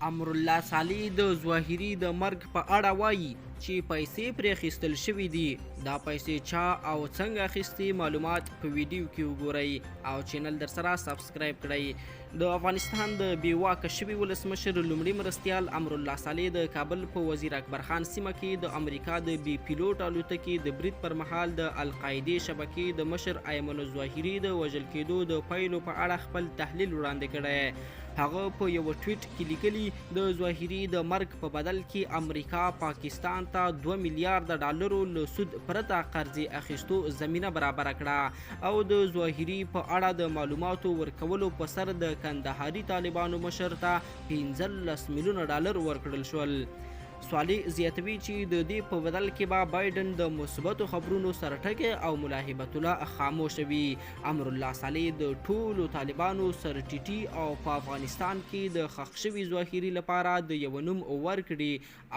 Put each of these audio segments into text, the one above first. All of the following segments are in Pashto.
امرالله صالح د ظواهري د مرګ په اړه وایي چې پیسې پرې اخیستل شوي دي. دا پیسې چا او څنګه اخیستي معلومات په ویډیو کې وګورئ او چینل در سره سبسکرایب کړئ. د افغانستان د بېواکه شوي ولسمشر لومړي مرستیال امرالله صالح د کابل په وزیر اکبر خان سیمه کې د امریکا د بي پیلوټ الوتکې د برید پر مهال د القاعدې شبکې د مشر ایمن الظواهري د وژل کېدو د پایلو په اړه خپل تحلیل وړاندې کړی. هغه په یو ټویټ کې لیکلي د ظواهري د مرګ په بدل کې امریکا پاکستان ته 2 میلیارډ ډالرو له سود پرته قرضې اخیستو زمینه برابره کړه او د ظواهري په اړه د معلوماتو ورکولو په سر د کندهاري طالبانو مشر ته 15 میلیونه ډالر ورکړل شول. صالح زیاتوي چې د دې په بدل کې به بایدن د مثبتو خبرونو سرټکی او ملاحبت الله خاموش وي. امرالله صالح د ټولو طالبانو سرټیټي او په افغانستان کې د ښخ شوي ظواهري لپاره د یو نوم ورکړي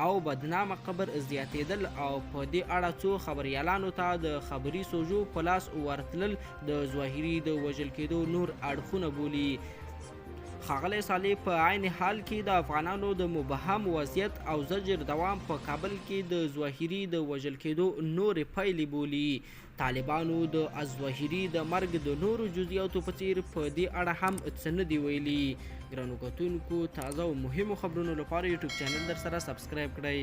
او بدنامه قبر زیاتېدل او په دې اړه څو خبریالانو ته د خبري سوژو په لاس ورتلل د ظواهري د وژل کېدو نور اړخونه بولي. ښاغلی صالح په عین حال کې د افغانانو د مبهم وضعیت او زجر دوام په کابل کې د ظواهري د وژل کېدو نورې پایلې بولي. طالبانو د الظواهري د مرګ د نورو جزئیاتو په څیر په دې اړه هم څه نه دي ویلي. ګرانو کتونکو، تازه او مهمو خبرونو لپاره یوټیوب چینل در سره سبسکرایب کړئ.